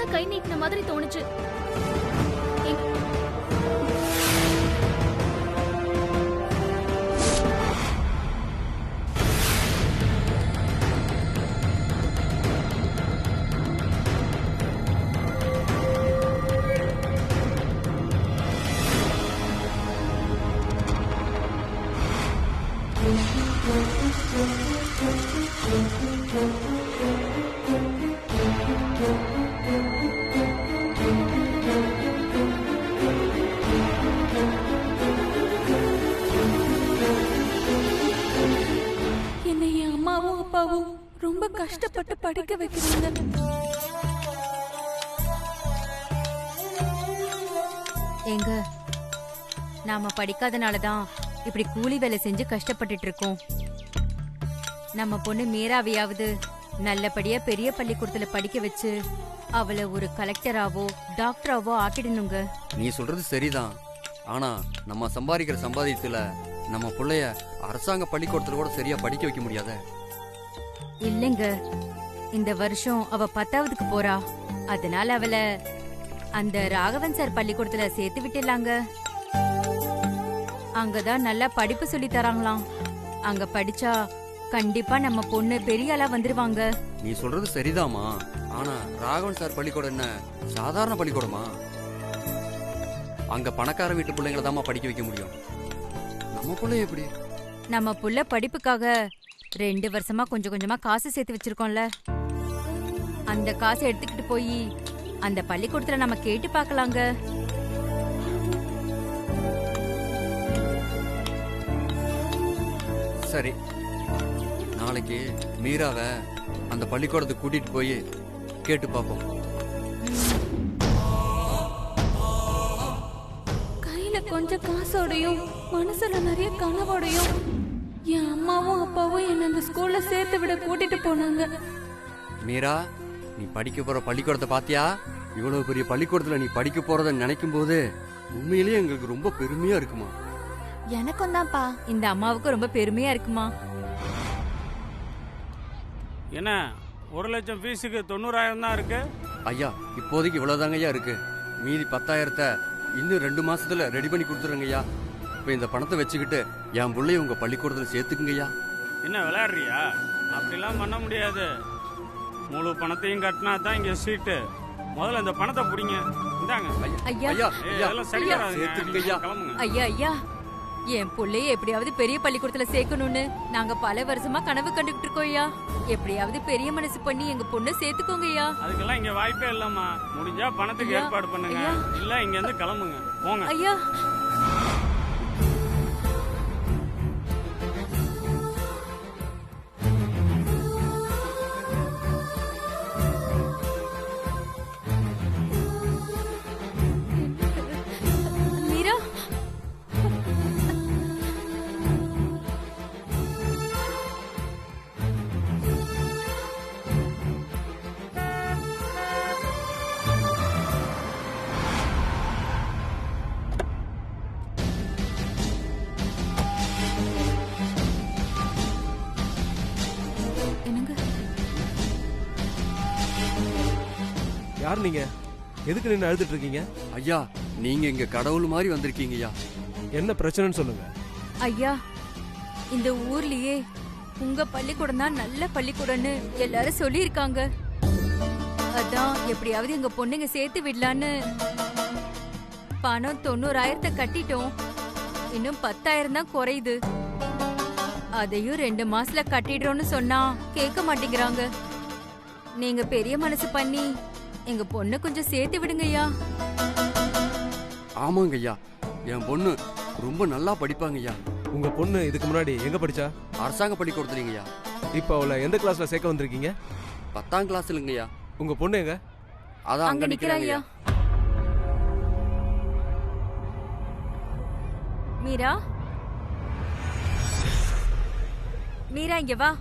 தான் கை நீட்டின மாதிரி தோணுச்சு. என்னை என் அம்மாவும் அப்பாவும் ரொம்ப கஷ்டப்பட்டு படிக்க வைக்கிறாங்க. எங்க நாம படிக்காதனாலதான் இப்படி கூலி வேலை செஞ்சு கஷ்டப்பட்டுட்டு இருக்கோம். நம்ம பொண்ணு மீராவையாவது நல்லபடியா பெரிய பள்ளிக்கூடத்துல படிக்க வச்சு அவளை ஒரு கலெக்டராவோ டாக்டராவோ ஆக்கிடணுங்க. நீ சொல்றது சரிதான். ஆனா நம்ம சம்பாதிக்கிற சம்பாதியத்துல நம்ம பிள்ளைய அரசாங்க பள்ளிக்கூடத்துல கூட சரியா படிக்க வைக்க முடியாத. இல்லைங்க, இந்த வருஷம் அவ 10ஆவதுக்கு போறா. அதனால அவளை அந்த ராகவன் சார் பள்ளிக்கூடத்துல சேர்த்து விட்டுலாங்க. அங்கதான் நல்லா படிப்பு சொல்லி தராங்களாம். அங்க படிச்சா கண்டிப்பா நம்ம பொண்ணு பெரிய ஆளா வந்துருவாங்க. நீ சொல்றது சரிதாமா. ஆனா ராகவன் சார் பள்ளிக்கூடம் என்ன சாதாரண பள்ளிக்கூடமா? அங்க பணக்கார வீட்டு பிள்ளைங்களை தாமா படிக்க வைக்க முடியும். நம்ம பிள்ளை எப்படி? நம்ம புள்ள படிப்புக்காக 2 வருஷமா கொஞ்சம் கொஞ்சமா காசு சேர்த்து வச்சிருக்கோம்ல. அந்த காசை எடுத்துக்கிட்டு போய் அந்த பள்ளிக்கூடத்துல நம்ம கேட்டு பார்க்கலாங்க. சரி, நாளைக்கு மீராவை அந்த பள்ளிக்கூடத்துக்கு கூட்டிட்டு போய் கேட்டு பார்ப்போம். கையில கொஞ்சம் காசோடையும் மனசுல நிறைய கனவோடையும் என் அம்மாவும் அப்பாவும் என்ன அந்த ஸ்கூல்ல சேர்த்து விட கூட்டிட்டு போனாங்க. மீரா, நீ படிக்க போற பள்ளிக்கூடத்தை பாத்தியா? இவ்வளவு பெரிய பள்ளிக்கூடத்துல நீ படிக்க போறத நினைக்கும் போது உண்மையிலேயே எங்களுக்கு ரொம்ப பெருமையா இருக்குமா. எனக்கும் தான்ப்பா. இந்த அம்மாவுக்கு ரொம்ப பெருமையா இருக்குமா. என்ன 1 லட்சம் ஃபீஸுக்கு 90,000 தான் இருக்கு? ஐயா, இப்போதைக்கு இவ்வளவுதாங்க ஐயா இருக்கு. மீதி 10,000 இன்னும் 2 மாசத்துல ரெடி பண்ணி கொடுத்துருங்க ஐயா. இப்ப இந்த பணத்தை வச்சுக்கிட்டு என் பிள்ளைய உங்க பள்ளிக்கூடத்துல சேர்த்துக்குங்க ஐயா. என்ன விளையாடுறியா? அப்படிலாம் பண்ண முடியாது. முழு பணத்தையும் கட்டினா தான் இங்க சீட்டு. முதல்ல இந்த பணத்தை பிடிங்க. இந்தாங்க. ஐயா ஐயா, இதெல்லாம் சரி வராதுங்க. சேர்த்துக்குங்க ஐயா. கிளம்புங்க. ஐயா ஐயா, என் புள்ளைய எப்படியாவது பெரிய பள்ளிக்கூடத்துல சேர்க்கணும்னு நாங்க பல வருஷமா கனவு கண்டுகிட்டு இருக்கோம் ஐயா. எப்படியாவது பெரிய மனசு பண்ணி எங்க பொண்ணை சேர்த்துக்கோங்க ஐயா. அதுக்கெல்லாம் இங்க வாய்ப்பே இல்லம்மா. முடிஞ்சா பணத்துக்கு ஐயா, ஏற்பாடு பண்ணுங்க. ஐயா. இல்ல இங்க இருந்து கிளம்புங்க. போங்க. ஐயா மீரா, என்னங்க யார் நீங்க? எதுக்கு நின்று அழுதுட்டு இருக்கீங்க? ஐயா, நீங்க இங்க கடவுள் மாதிரி வந்திருக்கீங்க ஐயா. என்ன பிரச்சனைன்னு சொல்லுங்க. ஐயா, இந்த ஊர்லயே உங்க பள்ளிக்கூடம் தான் நல்ல பள்ளிக்கூடம்னு எல்லாரும் சொல்லியிருக்காங்க. அதான் எப்படியாவது எங்க பொண்ணுங்க சேர்த்து விடலான்னு பணம் 90,000 கட்டிட்டோம். இன்னும் 10,000 தான் குறையுது. அதையும் 2 மாசத்துல கட்டிடுறோம்னு சொன்னா கேட்க மாட்டேங்கிறாங்க. நீங்க பெரிய மனசு பண்ணி எங்க பொண்ணு கொஞ்சம் சேர்த்து விடுங்கய்யா. ஆமாங்க ஐயா, என் பொண்ணு ரொம்ப நல்லா படிப்பாங்க ஐயா. உங்க பொண்ணு இதுக்கு முன்னாடி எங்க படிச்சா? அரசாங்க பள்ளிக்கூடத்துலங்க ஐயா. இப்ப அவளை எந்த கிளாஸ்ல சேர்க்க வந்திருக்கீங்க? 10ஆம் கிளாஸ்லங்க ஐயா. உங்க பொண்ணு எங்க? அதான் அங்க அங்க நிக்கிறா நிக்கிறாங்க ஐயா. ஐயா. மீரா, மீரா இங்க வா.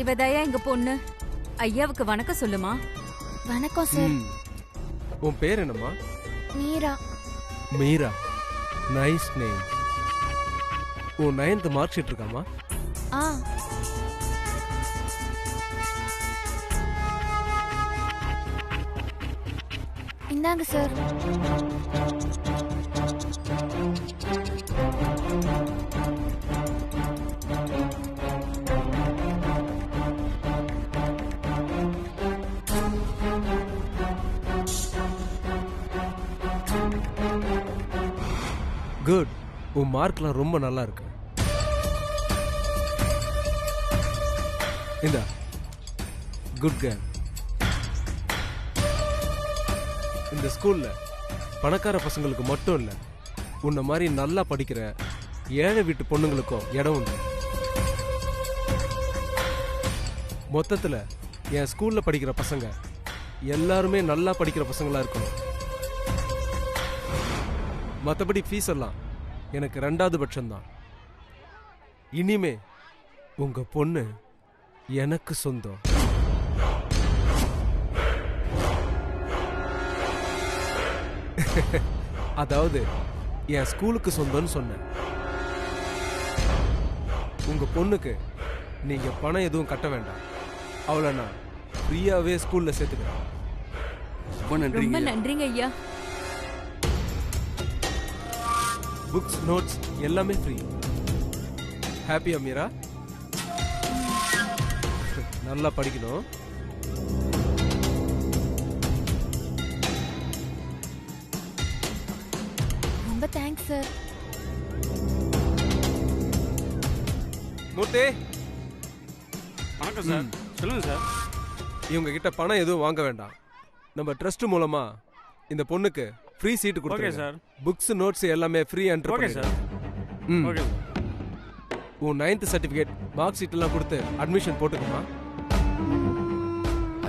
இவதயா எங்க பொண்ணு. ஐயாவுக்கு வணக்கம் சொல்லுமா. வணக்கம் சார். உன் பேர் என்னம்மா? மீரா. Meera, nice name. உன் 9th மார்க் ஷீட் இருக்காமா? ஆ இந்தாங்க சார். குட். உன் மார்க்லாம் ரொம்ப நல்லா இருக்கு. இந்தா, குட் கேர்ள். இந்த ஸ்கூல்ல பணக்கார பசங்களுக்கு மட்டும் இல்ல, உன்ன மாதிரி நல்லா படிக்கிற ஏழை வீட்டு பொண்ணுங்களுக்கும் இடம் உண்டு. மொத்தத்துல என் ஸ்கூல்ல படிக்கிற பசங்க எல்லாருமே நல்லா படிக்கிற பசங்களா இருக்கணும். மற்றபடி ஃபீஸ் எல்லாம் எனக்கு 2வது பட்சம்தான். இனிமே உங்க பொண்ணு எனக்கு சொந்தம். அதாவது என் ஸ்கூலுக்கு சொந்தம்னு சொன்னேன். உங்க பொண்ணுக்கு நீங்க பணம் எதுவும் கட்ட வேண்டாம். அவளை நான் ஃப்ரீயாவே ஸ்கூல்ல சேர்த்துக்கிறேன். ரொம்ப ரொம்ப நன்றிங்க. நன்றிங்க ஐயா. புக்ஸ், நோட்ஸ் எல்லாமே ஃப்ரீ. ஹாப்பி அமீரா? நல்லா படிக்கணும். ரொம்ப தேங்க்ஸ் சார். மூர்த்தி, வணக்கம் சார். சொல்லுங்க சார். இவங்க கிட்ட பணம் எதுவும் வாங்க வேண்டாம். நம்ம ட்ரஸ்ட் மூலமா இந்த பொண்ணுக்கு ஃப்ரீ சீட் ஓகே கொடுத்துருங்க. சார். புக்ஸ், நோட்ஸ் எல்லாமே ஃப்ரீ என்ட்ரி ஓகே சார். ம். Okay sir. உன் 9th சர்டிஃபிகேட், மார்க் ஷீட் எல்லாம் கொடுத்து அட்மிஷன் போட்டுக்கமா.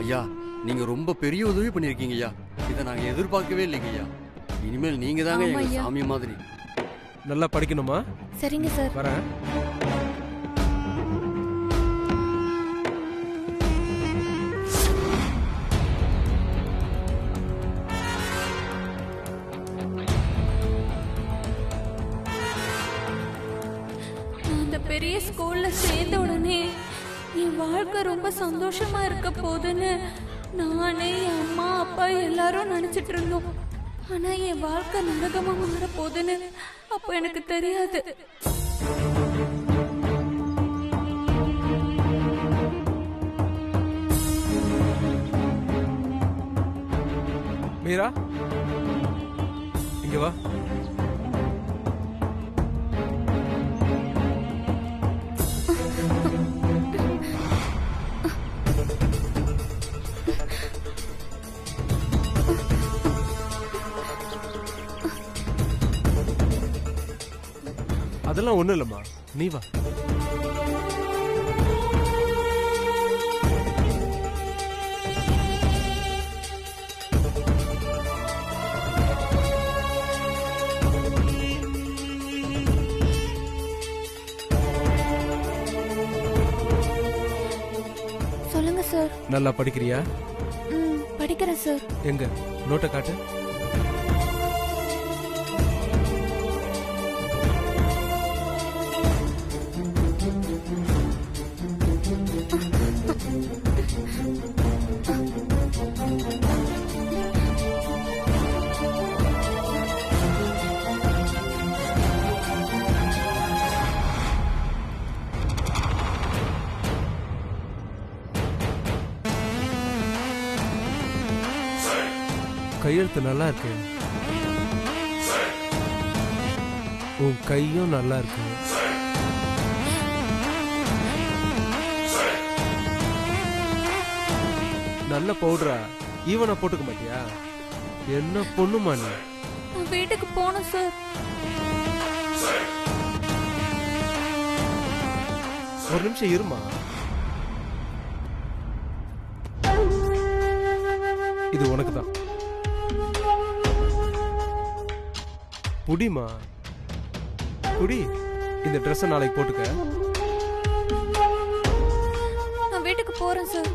ஐயா, நீங்க ரொம்ப பெரிய உதவி பண்ணிருக்கீங்க ஐயா. இதை நாங்க எதிர்பார்க்கவே இல்லைங்க ஐயா. இனிமேல் நீங்க தாங்க ஆமா எங்க ஐயா. சாமி மாதிரி. நல்லா படிக்கணுமா? சரிங்க சார். வரேன். நான் அந்த பெரிய ஸ்கூல்ல சேர்ந்த உடனே என் வாழ்க்கை ரொம்ப சந்தோஷமா இருக்க போகுதுன்னு நானே, என் அம்மா, அப்பா எல்லாரும் நினைச்சிட்டு இருந்தோம். ஆனா என் வாழ்க்கை நரகமா மாற போகுதுன்னு அப்போ எனக்கு தெரியாது. மீரா, இங்க வா. அதெல்லாம் ஒண்ணும் இல்லம்மா, நீ வா. சொல்லுங்க சார். நல்லா படிக்கிறியா? படிக்கிறேன் சார். எங்க நோட்டை காட்டு. கையெழுத்து நல்லா இருக்கு. உன் கையும் நல்லா இருக்கு. நல்ல பவுடரா ஈவனா போட்டுக்க மாட்டியா? என்ன பொண்ணுமா நீ? நான் வீட்டுக்கு போகணும் சார். ஒரு நிமிஷம் இருமா. இது உனக்கு தான். புடிமா, புடி. இந்த ட்ரெஸ் நாளைக்கு போட்டுக்க. நான் வீட்டுக்கு போறேன் சார்.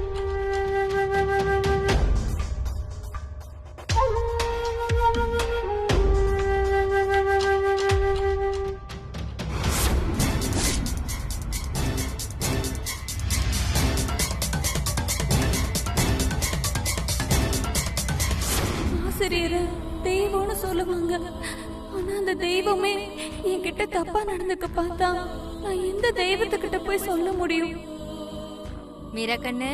ஆசிரியரை தெய்வம்னு சொல்லுவாங்க. ஆனா அந்த தெய்வமே என்கிட்ட தப்பா நடந்துக்க பார்த்தா நான் எந்த தெய்வத்துக்கிட்ட போய் சொல்ல முடியும்? மீரா கண்ணு,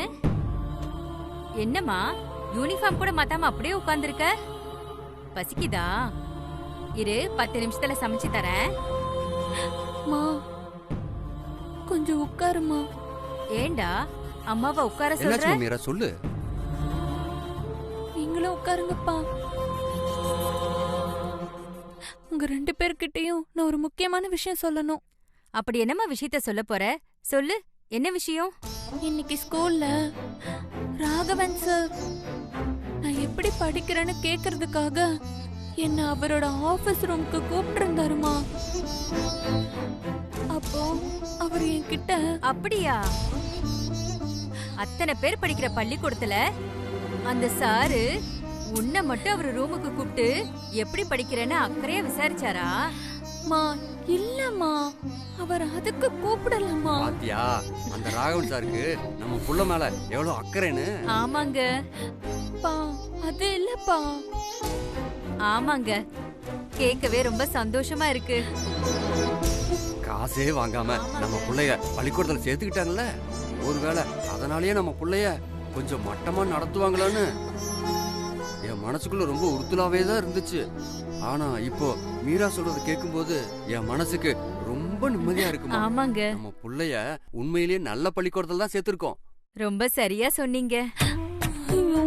என்னம்மா யூனிஃபார்ம் கூட மாத்தாம அப்படியே உட்கார்ந்திருக்க? பசிக்குதா? இரு 10 நிமிஷத்துல சமைச்சு தரேன். மா கொஞ்சம் உட்காருமா. ஏண்டா அம்மாவை உட்கார என்னாச்சு சொல்ற? மீரா சொல்லு. நீங்களும் உட்காருங்கப்பா. உங்க 2 பேர்கிட்டயும் நான் ஒரு முக்கியமான விஷயம் சொல்லணும். அப்படி என்னம்மா விஷயத்த சொல்ல போற? சொல்லு, என்ன விஷயம்? இன்னைக்கு ஸ்கூல்ல ராகவன் சார் நான் எப்படி படிக்கிறேன்னு கேக்குறதுக்காக என்ன அவரோட ஆபீஸ் ரூமுக்கு கூப்பிட்டு இருந்தாருமா. அப்போ அவர் என்கிட்ட அப்படியா? அத்தனை பேர் படிக்கிற பள்ளிக்கூடத்துல அந்த சாரு உன்னை மட்டும் அவர் ரூமுக்கு கூப்பிட்டு எப்படி படிக்கிறேன்னு அக்கறையா விசாரிச்சாரா? மா இல்லம்மா, அவர் அதுக்கு கூப்பிடலம்மா. பாத்தியா அந்த ராகவன் சாருக்கு நம்ம புள்ள மேல எவ்வளவு அக்கறைன்னு. ஆமாங்க பா அது இல்லப்பா. ஆமாங்க, கேட்கவே ரொம்ப சந்தோஷமா இருக்கு. காசே வாங்காம நம்ம புள்ளைய பள்ளிக்கூடத்துல சேர்த்துக்கிட்டாங்கல்ல, ஒருவேளை அதனாலயே நம்ம புள்ளைய கொஞ்சம் மட்டமா நடத்துவாங்களான்னு என் மனசுக்குள்ள ரொம்ப உறுத்தலாவே தான் இருந்துச்சு. ஆனா இப்போ மீரா சொல்றது கேட்கும்போது என் மனசுக்கு ரொம்ப நிம்மதியா இருக்குமா. ஆமாங்க, நம்ம புள்ளைய உண்மையிலேயே நல்ல பள்ளிக்கூடத்துல தான் சேர்த்திருக்கோம். ரொம்ப சரியா சொன்னீங்க. ஐயோ.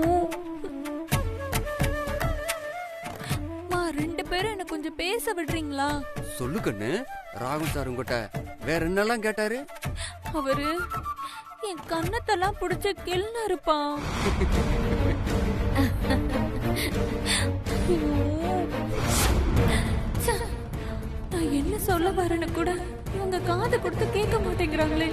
மா 2 பேரும் என்ன கொஞ்சம் பேச விடுறீங்களா? சொல்லு கண்ணு. ராகுல் சார் உங்ககிட்ட வேற என்னெல்லாம் கேட்டாரு? அவரு என் கண்ணத்தெல்லாம் புடிச்சு கிள்னாருப்பா. நான் என்ன சொல்ல வரேன்னு கூட இவங்க காது கொடுத்து கேட்க மாட்டேங்கிறாங்களே.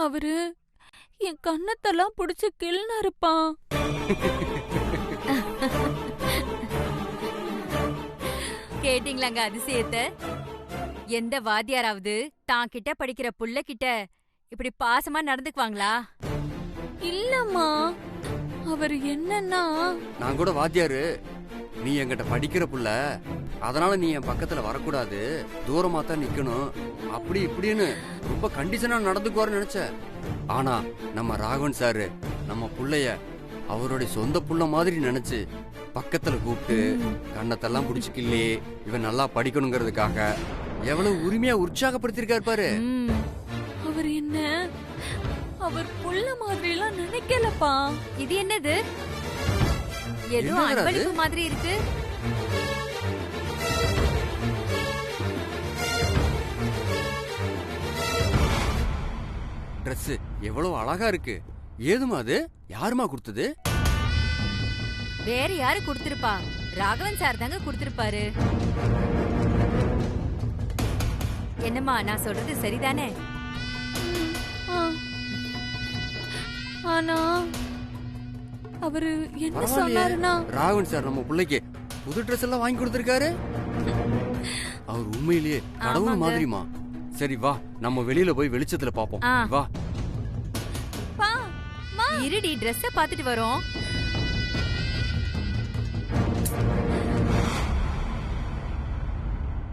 அவரு என் கண்ணத்தெல்லாம் புடிச்சு கிள்னாருப்பா. கேட்டீங்களாங்க அதிசயத்தை? எந்த வாத்தியாராவது தான் கிட்ட படிக்கிற புள்ள கிட்ட இப்படி பாசமா நடந்துக்குவாங்களா? இல்லம்மா, அவர் என்னன்னா நான் கூட வாத்தியாரு, நீ என்கிட்ட படிக்கிற புள்ள, அதனால நீ என் பக்கத்துல வரக்கூடாது, தூரமா தான் நிக்கணும், அப்படி இப்படின்னு ரொம்ப கண்டிஷனா நடந்துக்குவாருன்னு நினைச்ச. ஆனா நம்ம ராகவன் சாரு நம்ம புள்ளைய அவருடைய சொந்த புள்ள மாதிரி நினைச்சு பக்கத்துல கூப்பிட்டு கண்ணத்தெல்லாம் புடிச்சுக்கில்லே இவன் நல்லா படிக்கணுங்கிறதுக்காக எவ்வளவு உரிமையா உற்சாகப்படுத்திருக்காரு பாரு. அவர் என்ன அவர் புள்ள மாதிரி எல்லாம் நினைக்கலப்பா. இது என்னது? ஏதோ என்னடா அது? அன்பளிப்பு மாதிரி இருக்கு. ட்ரெஸ் எவ்வளவு அழகா இருக்கு. ஏதுமா அது? யாருமா கொடுத்தது? வேற யாரு கொடுத்திருப்பா? ராகவன் சார் தாங்க கொடுத்திருப்பாரு. என்னம்மா நான் சொல்றது சரிதானே? ஆ. ஆனா அவரு என்ன பரவாயில்லையே, சொன்னாருன்னா ராகவன் சார் நம்ம பிள்ளைக்கு புது ட்ரெஸ் எல்லாம் வாங்கி கொடுத்திருக்காரு. அவர் உண்மையிலேயே கடவுள் ஆமாங்க. மாதிரிமா. சரி வா, நம்ம வெளியில போய் வெளிச்சத்துல பாப்போம். ஆ. வா. பா மா இருடி, ட்ரெஸ்ஸ பாத்துட்டு வரோம்.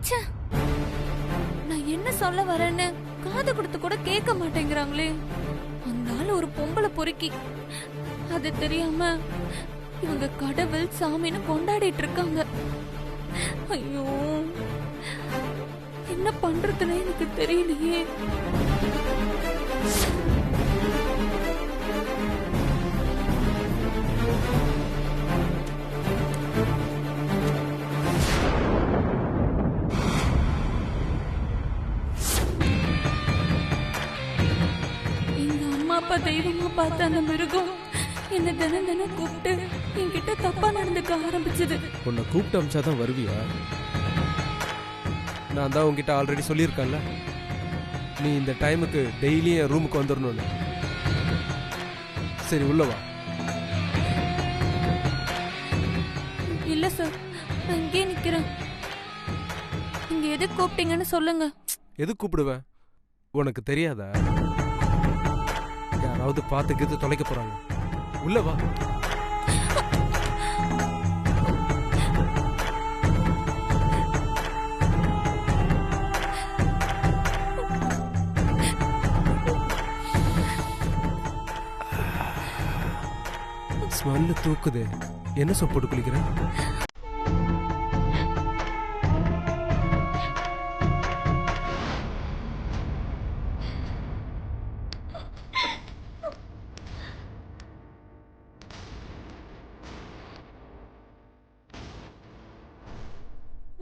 ச்சே. நான் என்ன சொல்ல வரேன்னு காது கொடுத்து கூட கேட்க மாட்டேங்கிறாங்களே. அந்த ஆள் ஒரு பொம்பளை பொறுக்கி. அது தெரியாம இவங்க கடவுள் சாமின்னு கொண்டாடிட்டு இருக்காங்க. ஐயோ, என்ன பண்றதுன்னு எனக்கு தெரியலையே. எங்க அம்மா அப்பா தெய்வமா பார்த்த அந்த மிருகம் என்ன தினம் தினம் கூப்பிட்டு என்கிட்ட தப்பா நடந்துக்க ஆரம்பிச்சது. உன்னை கூப்பிட்டு அமிச்சாதான் வருவியா? நான் தான் உங்ககிட்ட ஆல்ரெடி சொல்லியிருக்கேன்ல, நீ இந்த டைமுக்கு டெய்லியும் என் ரூமுக்கு வந்துடணும்னு. சரி உள்ள வா. இல்ல சார், நான் இங்கே நிக்கிறேன். நீங்க எது கூப்பிட்டீங்கன்னு சொல்லுங்க. எது கூப்பிடுவேன்? உனக்கு தெரியாதா? யாராவது பார்த்துக்கிட்டு தொலைக்க போறாங்க. உள்ள வா. ஸ்மெல்லு தூக்குது. என்ன சோப் போட்டு குளிக்கிற?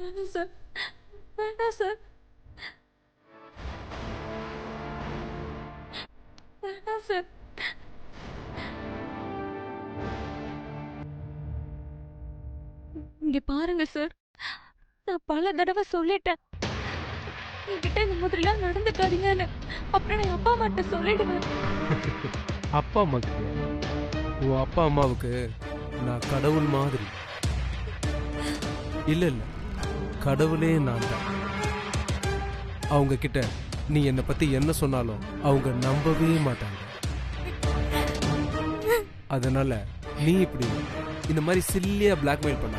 வேண்டாம் சார், வேண்டாம் சார், வேண்டாம் சார். இங்க பாருங்க சார், நான் பல தடவை சொல்லிட்டேன் என்கிட்ட இந்த மாதிரிலாம் நடந்துக்காதீங்கன்னு. அப்புறம் நான் அப்பா அம்மாட்ட சொல்லிடுவேன். அப்பா அம்மாக்கு உன் அப்பா அம்மாவுக்கு நான் கடவுள் மாதிரி. இல்ல இல்ல, கடவுளே நான் தான். அவங்க கிட்ட நீ என்னை பத்தி என்ன சொன்னாலும் அவங்க நம்பவே மாட்டாங்க. அதனால நீ இப்படி இந்த மாதிரி சில்லியா பிளாக்மெயில் பண்ண,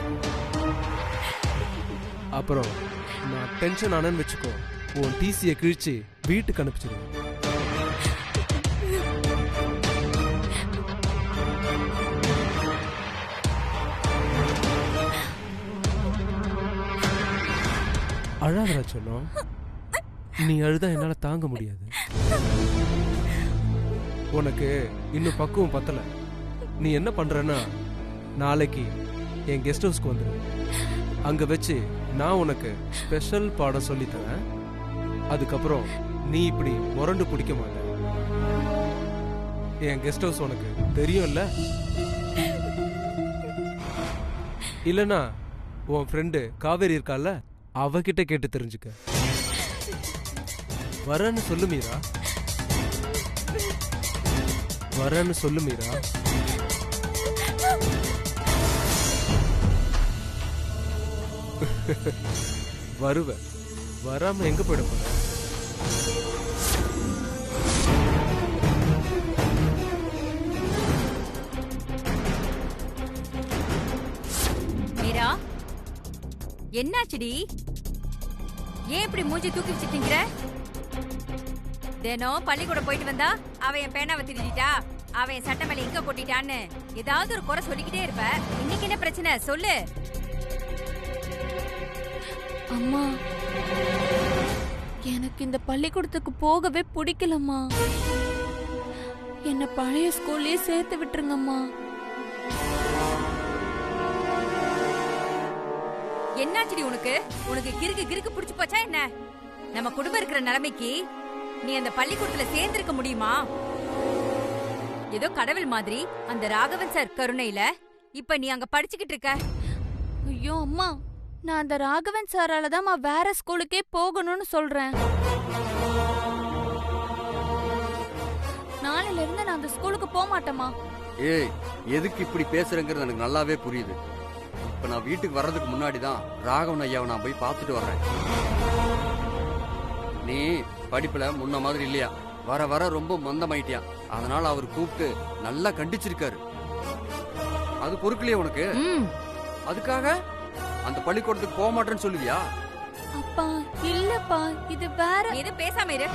அப்புறம் நான் டென்ஷன் ஆனேன்னு வச்சுக்கோ, உன் டிசியை கிழிச்சு வீட்டுக்கு அனுப்பிச்சிருவேன். அழாதரா சொல்லும், நீ அழுதா என்னால தாங்க முடியாது. உனக்கு இன்னும் பக்குவம் பத்தல. நீ என்ன பண்றன்னா, நாளைக்கு என் கெஸ்ட் ஹவுஸ்க்கு வந்துடு. அங்க வச்சு நான் உனக்கு ஸ்பெஷல் பாடம் சொல்லி தரேன். அதுக்கப்புறம் நீ இப்படி முரண்டு பிடிக்க மாட்ட. என் கெஸ்ட் ஹவுஸ் உனக்கு தெரியும்ல? இல்லனா உன் ஃப்ரெண்டு காவேரி இருக்கால, அவகிட்ட கேட்டு தெரிஞ்சுக்க. வரேன்னு சொல்லு மீரா, வரேன்னு சொல்லு மீரா. வருவ, வராம எங்க போயிட போற? மீரா, என்னாச்சுடி? ஏன் இப்படி மூஞ்சி தூக்கி வச்சுட்டீங்க? தினம் பள்ளிக்கூடம் போயிட்டு வந்தா அவன் என் பேனாவை திருடிட்டா, அவன் என் சட்டை மேல இங்க கொட்டிட்டான்னு ஏதாவது ஒரு குறை சொல்லிக்கிட்டே இருப்ப. இன்னைக்கு என்ன பிரச்சனை சொல்லு. அம்மா, எனக்கு இந்த பள்ளிக்கூடத்துக்கு போகவே பிடிக்கலம்மா. என்ன பழைய ஸ்கூல்லயே சேர்த்து விட்டுருங்கம்மா. என்னாச்சுடி உனக்கு? உனக்கு கிறுக்கு கிறுக்கு புடிச்சு போச்சா என்ன? நம்ம குடும்பம் இருக்கிற நிலைமைக்கு நீ அந்த பள்ளிக்கூடத்துல சேர்ந்திருக்க முடியுமா? ஏதோ கடவுள் மாதிரி அந்த ராகவன் சார் கருணையில இப்ப நீ அங்க படிச்சுக்கிட்டு இருக்க. ஐயோ அம்மா, நான் அந்த ராகவன் சாரால தான் வேற ஸ்கூலுக்கே போகணும்னு சொல்றேன். நாளையில இருந்து நான் அந்த ஸ்கூலுக்கு போக மாட்டேமா. ஏய், எதுக்கு இப்படி பேசுறேங்கிறது எனக்கு நல்லாவே புரியுது. இப்ப நான் வீட்டுக்கு வர்றதுக்கு முன்னாடி தான் ராகவன் ஐயாவை நான் போய் பார்த்துட்டு வர்றேன். நீ படிப்புல முன்ன மாதிரி இல்லையா, வர வர ரொம்ப மந்தமாயிட்டியா. அதனால அவர் கூப்பிட்டு நல்லா கண்டிச்சிருக்காரு. அது பொறுக்கலையே உனக்கு? அதுக்காக அந்த பள்ளிக்கூடத்துக்கு போக மாட்டேன்னு சொல்லுவியா? அப்பா இல்லப்பா, இது வேற. எது பேசாம இரு.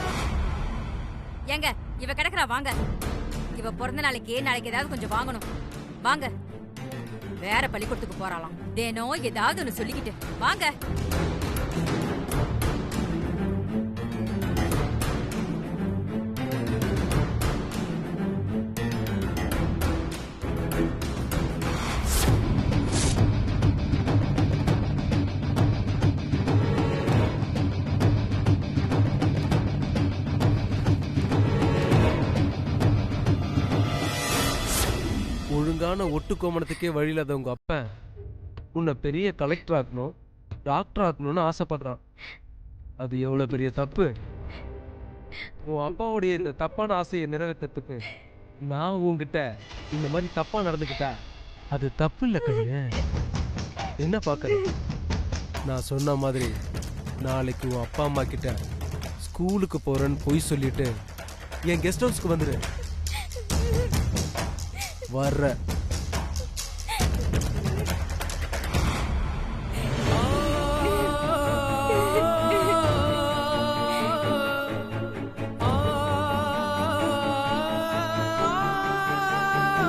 ஏங்க, இவ கிடக்குறா, வாங்க. இவ பிறந்த நாளைக்கு ஏதாவது கொஞ்சம் வாங்கணும். வாங்க. வேற பள்ளிக்கூடத்துக்கு போறாளாம். தினம் ஏதாவது ஒண்ணு சொல்லிக்கிட்டு வாங்க. ஒழுங்கான ஒட்டு கோமணத்துக்கே வழி இல்லாத உங்க அப்பன் உன்னை பெரிய கலெக்டர் ஆக்கணும், டாக்டர் ஆக்கணும்னு ஆசைப்படுறான். அது எவ்வளவு பெரிய தப்பு. உன் அப்பாவுடைய இந்த தப்பான ஆசையை நிறைவேற்றத்துக்கு நான் உங்ககிட்ட இந்த மாதிரி தப்பா நடந்துக்கிட்டா அது தப்பு இல்லை கண்ணு. என்ன பார்க்கற? நான் சொன்ன மாதிரி நாளைக்கு உன் அப்பா அம்மா கிட்ட ஸ்கூலுக்கு போறேன்னு பொய் சொல்லிட்டு என் கெஸ்ட் ஹவுஸ்க்கு வந்துடு. வர்ற